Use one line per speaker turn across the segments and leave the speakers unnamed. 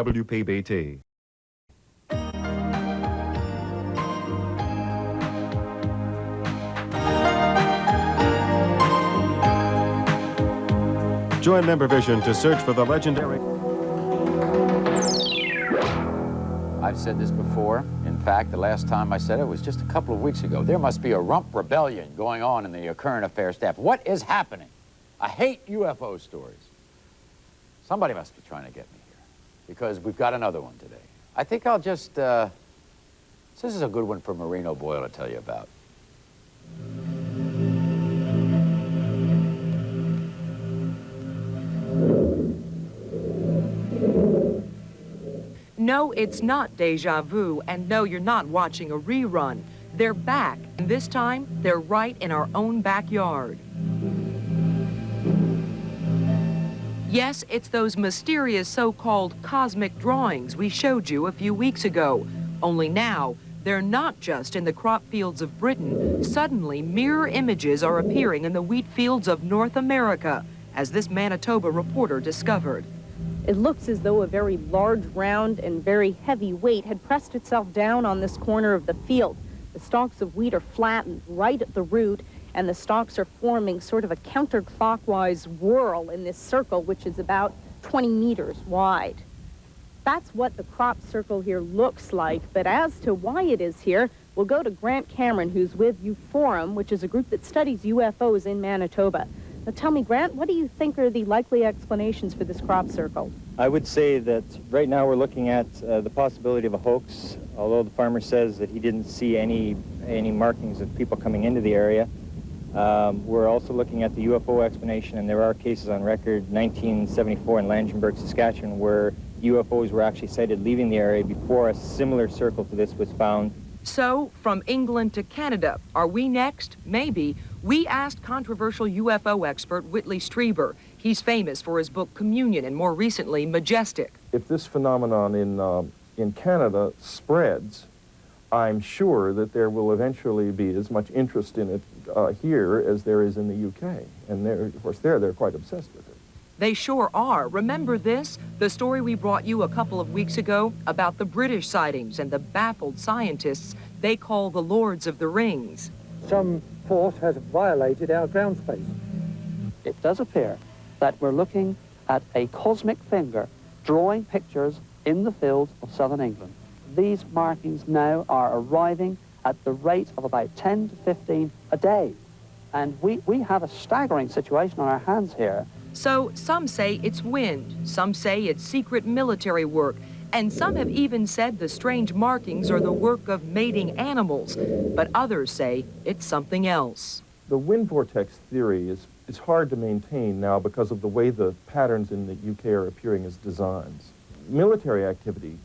WPBT. Join Member Vision to search for the legendary...
I've said this before. In fact, the last time I said it was just a couple of weeks ago. There must be a rump rebellion going on in the current affairs staff. What is happening? I hate UFO stories. Somebody must be trying to get me here, because we've got another one today. I think I'll just, this is a good one for Marino Boyle to tell you about.
No, it's not deja vu, and no, you're not watching a rerun. They're back, and this time, they're right in our own backyard. Yes, it's those mysterious so-called cosmic drawings we showed you a few weeks ago. Only now, they're not just in the crop fields of Britain. Suddenly, mirror images are appearing in the wheat fields of North America, as this Manitoba reporter discovered.
It looks as though a very large, round, and very heavy weight had pressed itself down on this corner of the field. The stalks of wheat are flattened right at the root, and the stalks are forming sort of a counterclockwise whirl in this circle, which is about 20 meters wide. That's what the crop circle here looks like, but as to why it is here, we'll go to Grant Cameron, who's with Uforum, which is a group that studies UFOs in Manitoba. Now tell me, Grant, what do you think are the likely explanations for this crop circle?
I would say that right now we're looking at the possibility of a hoax, although the farmer says that he didn't see any markings of people coming into the area. We're also looking at the UFO explanation, and there are cases on record, 1974 in Langenburg, Saskatchewan, where UFOs were actually sighted leaving the area before a similar circle to this was found.
So, from England to Canada, are we next? Maybe. We asked controversial UFO expert Whitley Strieber. He's famous for his book Communion and more recently Majestic.
If this phenomenon in Canada spreads, I'm sure that there will eventually be as much interest in it here as there is in the UK. And of course they're quite obsessed with it.
They sure are. Remember this? The story we brought you a couple of weeks ago about the British sightings and the baffled scientists they call the Lords of the Rings.
Some force has violated our ground space.
It does appear that we're looking at a cosmic finger drawing pictures in the fields of southern England. These markings now are arriving at the rate of about 10 to 15 a day. And we have a staggering situation on our hands here.
So some say it's wind, some say it's secret military work, and some have even said the strange markings are the work of mating animals, but others say it's something else.
The wind vortex theory is hard to maintain now because of the way the patterns in the UK are appearing as designs. Military activity,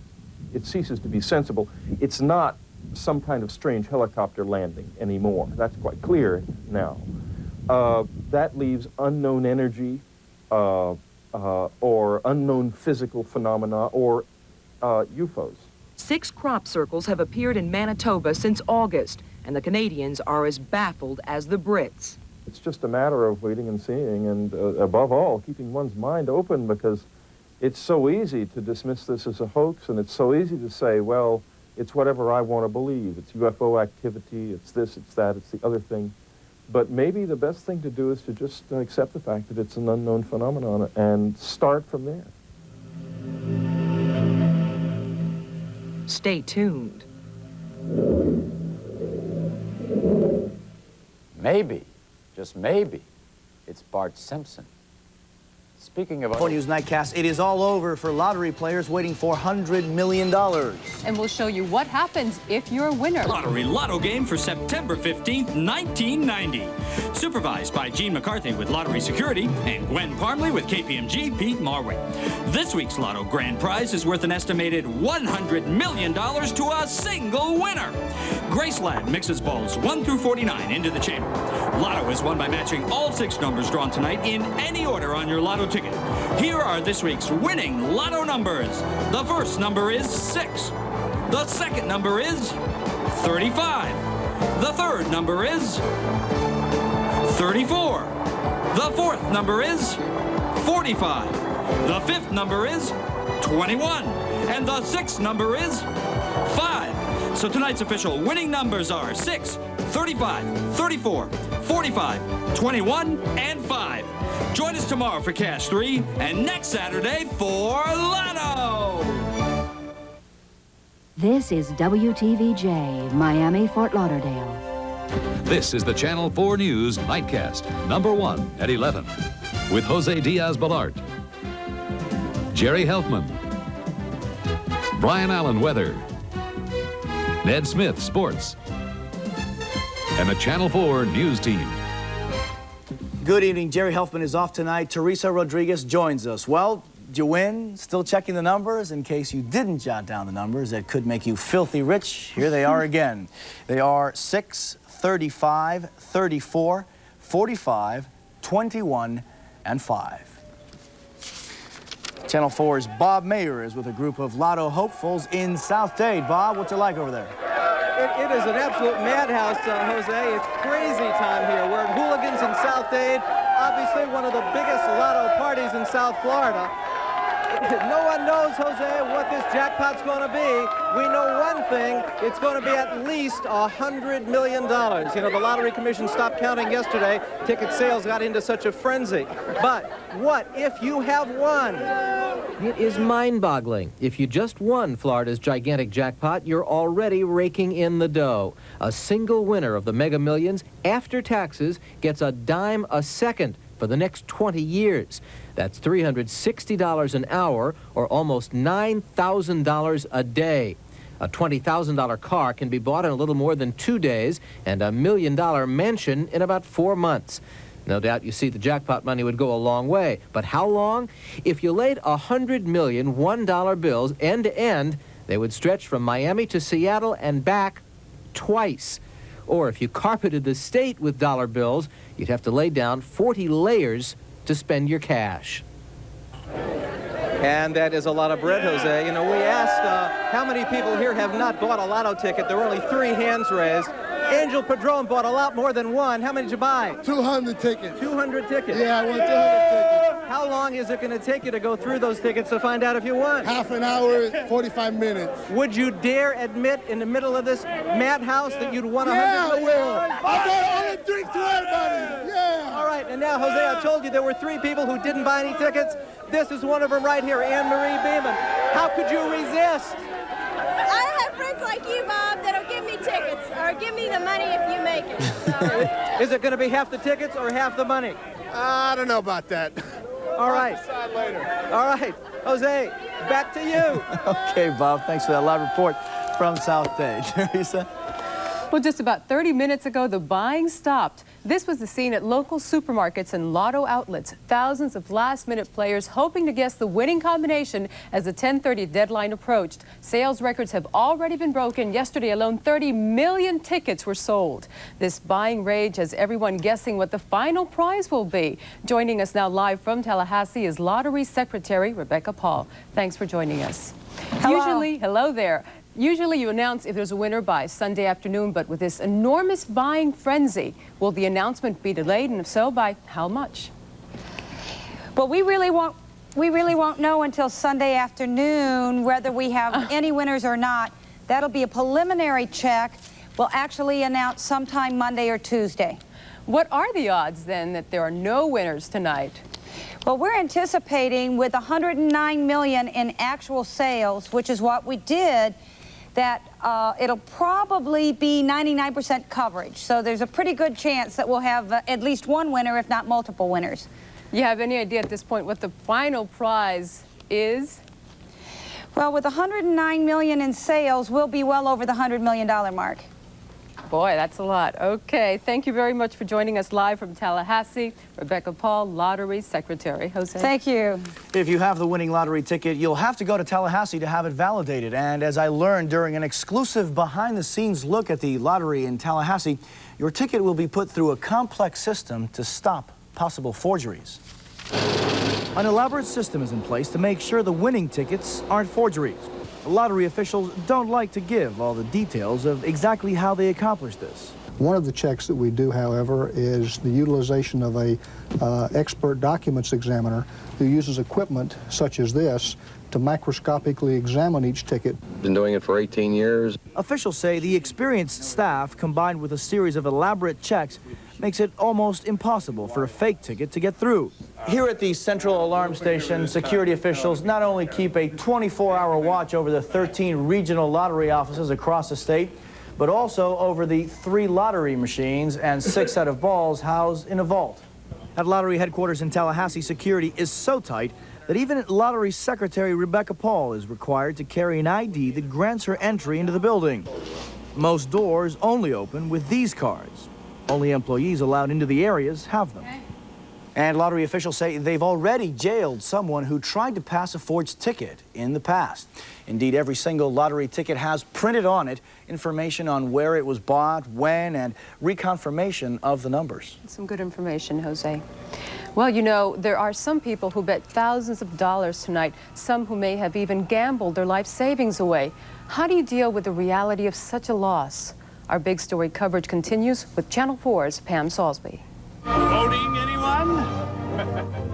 it ceases to be sensible. It's not some kind of strange helicopter landing anymore. That's quite clear now. That leaves unknown energy, or unknown physical phenomena, or UFOs.
6 crop circles have appeared in Manitoba since August, and the Canadians are as baffled as the Brits.
It's just a matter of waiting and seeing, and above all, keeping one's mind open, because it's so easy to dismiss this as a hoax, and it's so easy to say, well, it's whatever I want to believe. It's UFO activity, it's this, it's that, it's the other thing. But maybe the best thing to do is to just accept the fact that it's an unknown phenomenon and start from there.
Stay tuned.
Maybe, just maybe, it's Bart Simpson. Speaking of...
News Nightcast, it is all over for lottery players waiting for $100 million.
And we'll show you what happens if you're a winner.
Lottery Lotto game for September 15th, 1990. Supervised by Gene McCarthy with Lottery Security and Gwen Parmley with KPMG Pete Marwick. This week's Lotto grand prize is worth an estimated $100 million to a single winner. Graceland mixes balls 1 through 49 into the chamber. Lotto is won by matching all 6 numbers drawn tonight in any order on your Lotto ticket. Here are this week's winning Lotto numbers. The first number is 6. The second number is 35. The third number is 34. The fourth number is 45. The fifth number is 21. and the sixth number is 5. So tonight's official winning numbers are 6, 35, 34, 45, 21, and 5. Join us tomorrow for Cash 3 and next Saturday for Lotto!
This is WTVJ, Miami, Fort Lauderdale.
This is the Channel 4 News Nightcast, number 1 at 11, with Jose Diaz-Balart, Jerry Helfman, Brian Allen Weather, Ned Smith Sports, and the Channel 4 News Team.
Good evening. Jerry Helfman is off tonight. Teresa Rodriguez joins us. Well, did you win? Still checking the numbers in case you didn't jot down the numbers that could make you filthy rich. Here they are again. They are 6, 35, 34, 45, 21, and 5. Channel 4's Bob Mayer is with a group of Lotto hopefuls in South Dade. Bob, what's it like over there?
It is an absolute madhouse, Jose. It's crazy time here. We're at Hooligans in South Dade, obviously one of the biggest Lotto parties in South Florida. No one knows, Jose, what this jackpot's going to be. We know one thing. It's going to be at least $100 million. You know, the Lottery Commission stopped counting yesterday. Ticket sales got into such a frenzy. But what if you have won?
It is mind-boggling. If you just won Florida's gigantic jackpot, you're already raking in the dough. A single winner of the Mega Millions, after taxes, gets a dime a second for the next 20 years. That's $360 an hour, or almost $9,000 a day. A $20,000 car can be bought in a little more than 2 days, and $1 million mansion in about 4 months. No doubt you see the jackpot money would go a long way. But how long? If you laid 100 million $1 bills end to end, they would stretch from Miami to Seattle and back twice. Or if you carpeted the state with dollar bills, you'd have to lay down 40 layers to spend your cash.
And that is a lot of bread, Jose. You know, we asked how many people here have not bought a Lotto ticket. There were only 3 hands raised. Angel Padron bought a lot more than one. How many did you buy?
200 tickets.
200 tickets?
Yeah, I won 200 tickets.
How long is it going to take you to go through those tickets to find out if you won?
Half an hour, 45 minutes.
Would you dare admit in the middle of this madhouse that you'd won $100 million?
Yeah, I will. I bought a drink to everybody. Yeah.
All right, and now, Jose, I told you there were 3 people who didn't buy any tickets. This is one of them right here, Anne-Marie Beeman. How could you resist?
I have friends like you, Bob, that'll give me tickets or give me the money if you make it. So.
Is it going to be half the tickets or half the money?
I don't know about that.
All right.
I'll decide later.
All right. Jose, back to you.
Okay, Bob, thanks for that live report from South Dade. Teresa?
Well, just about 30 minutes ago, the buying stopped. This was the scene at local supermarkets and Lotto outlets. Thousands of last-minute players hoping to guess the winning combination as the 10:30 deadline approached. Sales records have already been broken. Yesterday alone, 30 million tickets were sold. This buying rage has everyone guessing what the final prize will be. Joining us now live from Tallahassee is Lottery Secretary Rebecca Paul. Thanks for joining us.
Hello.
Hello there. Usually you announce if there's a winner by Sunday afternoon, but with this enormous buying frenzy, will the announcement be delayed, and if so, by how much?
Well, we really won't know until Sunday afternoon whether we have any winners or not. That'll be a preliminary check. We'll actually announce sometime Monday or Tuesday.
What are the odds, then, that there are no winners tonight?
Well, we're anticipating with 109 million in actual sales, which is what we did, that it'll probably be 99% coverage. So there's a pretty good chance that we'll have at least one winner, if not multiple winners.
You have any idea at this point what the final prize is?
Well, with 109 million in sales, we'll be well over the $100 million mark.
Boy, that's a lot. Okay, thank you very much for joining us live from Tallahassee. Rebecca Paul, Lottery Secretary. Jose.
Thank you.
If you have the winning lottery ticket, you'll have to go to Tallahassee to have it validated. And as I learned during an exclusive behind-the-scenes look at the lottery in Tallahassee, your ticket will be put through a complex system to stop possible forgeries. An elaborate system is in place to make sure the winning tickets aren't forgeries. Lottery officials don't like to give all the details of exactly how they accomplish this.
One of the checks that we do, however, is the utilization of a expert documents examiner who uses equipment such as this to microscopically examine each ticket.
Been doing it for 18 years.
Officials say the experienced staff, combined with a series of elaborate checks, makes it almost impossible for a fake ticket to get through. Here at the Central Alarm Station, security officials not only keep a 24-hour watch over the 13 regional lottery offices across the state, but also over the 3 lottery machines and 6 set of balls housed in a vault. At lottery headquarters in Tallahassee, security is so tight that even lottery secretary Rebecca Paul is required to carry an ID that grants her entry into the building. Most doors only open with these cards. Only employees allowed into the areas have them. And lottery officials say they've already jailed someone who tried to pass a forged ticket in the past. Indeed, every single lottery ticket has printed on it information on where it was bought, when, and reconfirmation of the numbers.
Some good information, Jose. Well, you know, there are some people who bet thousands of dollars tonight, some who may have even gambled their life savings away. How do you deal with the reality of such a loss? Our big story coverage continues with Channel 4's Pam Salisbury.
Voting, anyone?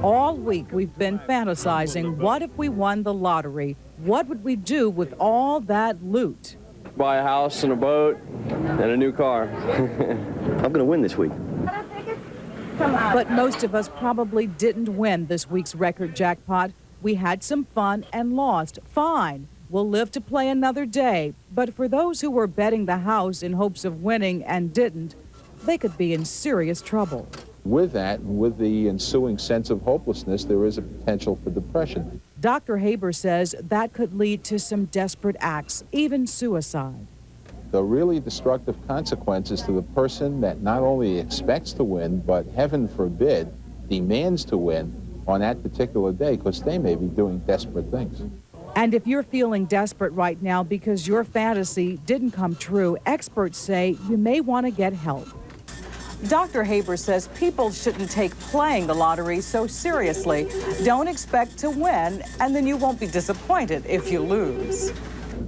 All week we've been fantasizing, what if we won the lottery? What would we do with all that loot?
Buy a house and a boat and a new car. I'm going to win this week.
But most of us probably didn't win this week's record jackpot. We had some fun and lost. Fine. We'll live to play another day. But for those who were betting the house in hopes of winning and didn't, they could be in serious trouble.
With that, with the ensuing sense of hopelessness, there is a potential for depression.
Dr. Haber says that could lead to some desperate acts, even suicide.
The really destructive consequences to the person that not only expects to win, but heaven forbid, demands to win on that particular day, because they may be doing desperate things.
And if you're feeling desperate right now because your fantasy didn't come true, experts say you may want to get help. Dr. Haber says people shouldn't take playing the lottery so seriously. Don't expect to win, and then you won't be disappointed if you lose.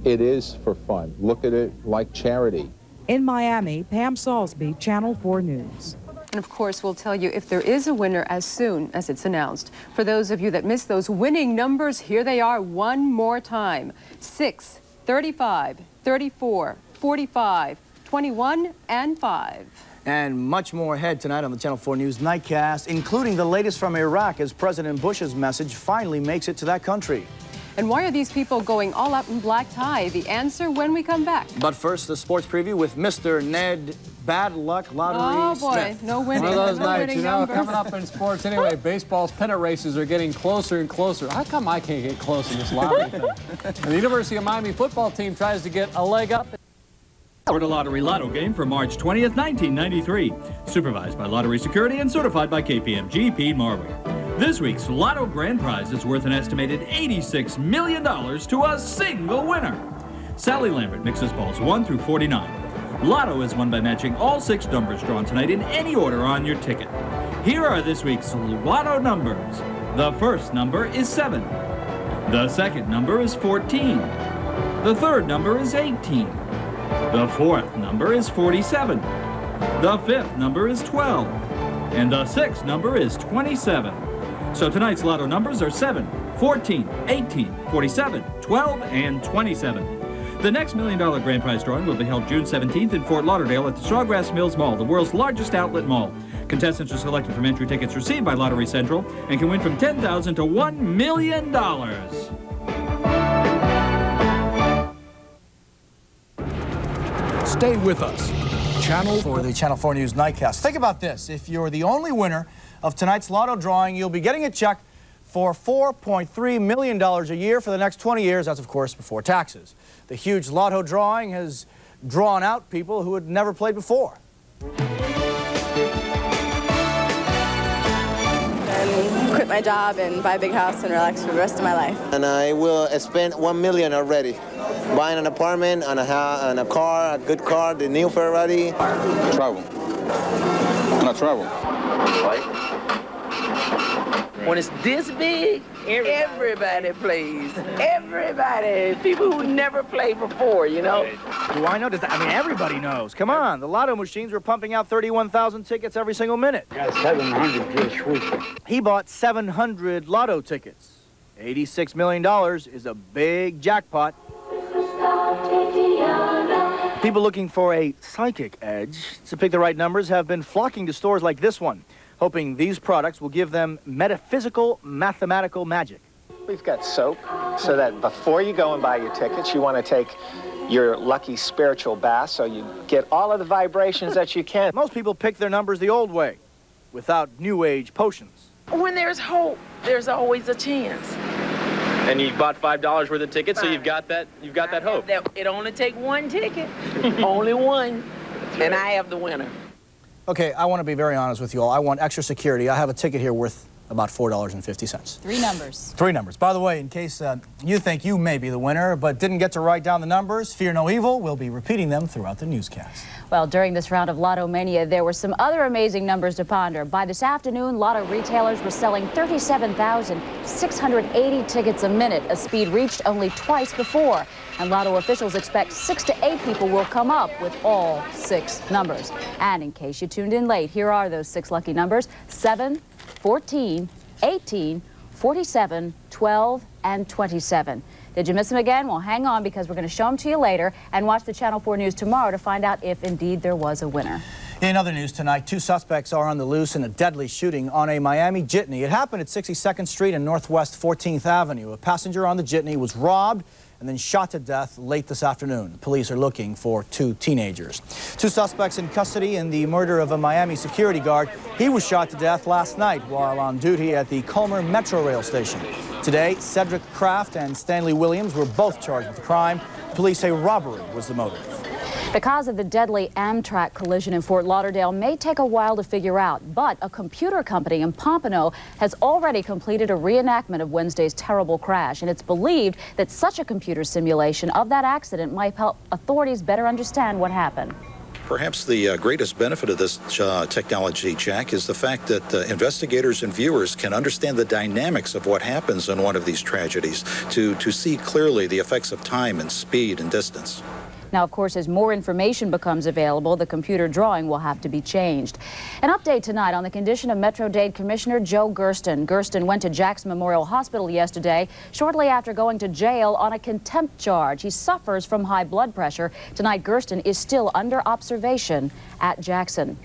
It is for fun. Look at it like charity.
In Miami, Pam Salisbury, Channel 4 News.
And of course, we'll tell you if there is a winner as soon as it's announced. For those of you that missed those winning numbers, here they are one more time. 6, 35, 34, 45, 21, and 5.
And much more ahead tonight on the Channel 4 News Nightcast, including the latest from Iraq as President Bush's message finally makes it to that country.
And why are these people going all out in black tie? The answer when we come back.
But first, the sports preview with Mr. Ned Bad Luck Lottery Smith.
No winning.
One of those
no
nights, you know,
numbers.
coming up in sports anyway. Baseball's pennant races are getting closer and closer. How come I can't get close in this lottery thing? And the University of Miami football team tries to get a leg up.
Florida Lottery Lotto game for March 20th, 1993. Supervised by Lottery Security and certified by KPMG Pete Marwick. This week's Lotto grand prize is worth an estimated $86 million to a single winner. Sally Lambert mixes balls 1 through 49. Lotto is won by matching all 6 numbers drawn tonight in any order on your ticket. Here are this week's Lotto numbers. The first number is 7. The second number is 14. The third number is 18. The fourth number is 47. The fifth number is 12. And the sixth number is 27. So tonight's Lotto numbers are 7, 14, 18, 47, 12, and 27. The next $1 million grand prize drawing will be held June 17th in Fort Lauderdale at the Sawgrass Mills Mall, the world's largest outlet mall. Contestants are selected from entry tickets received by Lottery Central and can win from $10,000 to $1 million.
Stay with us. Channel for the Channel 4 News Nightcast. Think about this. If you're the only winner of tonight's Lotto drawing, you'll be getting a check for $4.3 million a year for the next 20 years. That's, of course, before taxes. The huge Lotto drawing has drawn out people who had never played before.
And quit my job and buy a big house and relax for the rest of my life.
And I will spend $1 million already. Buying an apartment, and a car, a good car, the new Ferrari.
Travel. Can I travel?
When it's this big,
Everybody plays. Everybody. People who never played before, you know.
Do I know? I mean, everybody knows. Come on. The Lotto machines were pumping out 31,000 tickets every single minute.
Got 700 this week.
He bought 700 Lotto tickets. $86 million is a big jackpot. People looking for a psychic edge to pick the right numbers have been flocking to stores like this one, hoping these products will give them metaphysical, mathematical magic.
We've got soap, so that before you go and buy your tickets, you want to take your lucky spiritual bath so you get all of the vibrations that you can.
Most people pick their numbers the old way, without new age potions.
When there's hope, there's always a chance.
And you bought $5 worth of tickets, so you've got that hope.
It only take one ticket, only one, and I have the winner.
Okay, I want to be very honest with you all. I want extra security. I have a ticket here worth about $4.50.
3 numbers.
3 numbers. By the way, in case you think you may be the winner but didn't get to write down the numbers, fear no evil. We'll be repeating them throughout the newscast.
Well, during this round of Lotto Mania, there were some other amazing numbers to ponder. By this afternoon, Lotto retailers were selling 37,680 tickets a minute, a speed reached only twice before. And Lotto officials expect 6 to 8 people will come up with all 6 numbers. And in case you tuned in late, here are those 6 lucky numbers: 7, 14, 18, 47, 12, and 27. Did you miss them again? Well, hang on, because we're going to show them to you later, and watch the Channel 4 News tomorrow to find out if indeed there was a winner.
In other news tonight, 2 suspects are on the loose in a deadly shooting on a Miami jitney. It happened at 62nd Street and Northwest 14th Avenue. A passenger on the jitney was robbed and then shot to death late this afternoon. Police are looking for 2 teenagers. 2 suspects in custody in the murder of a Miami security guard. He was shot to death last night while on duty at the Culmer Metro Rail Station. Today, Cedric Kraft and Stanley Williams were both charged with the crime. Police say robbery was the motive.
The cause of the deadly Amtrak collision in Fort Lauderdale may take a while to figure out, but a computer company in Pompano has already completed a reenactment of Wednesday's terrible crash, and it's believed that such a computer simulation of that accident might help authorities better understand what happened.
Perhaps the greatest benefit of this technology, Jack, is the fact that investigators and viewers can understand the dynamics of what happens in one of these tragedies, to see clearly the effects of time and speed and distance.
Now, of course, as more information becomes available, the computer drawing will have to be changed. An update tonight on the condition of Metro-Dade Commissioner Joe Gersten. Gersten went to Jackson Memorial Hospital yesterday, shortly after going to jail on a contempt charge. He suffers from high blood pressure. Tonight, Gersten is still under observation at Jackson.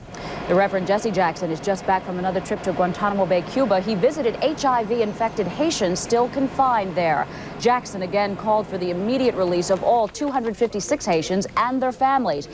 The Reverend Jesse Jackson is just back from another trip to Guantanamo Bay, Cuba. He visited HIV-infected Haitians still confined there. Jackson again called for the immediate release of all 256 Haitians and their families.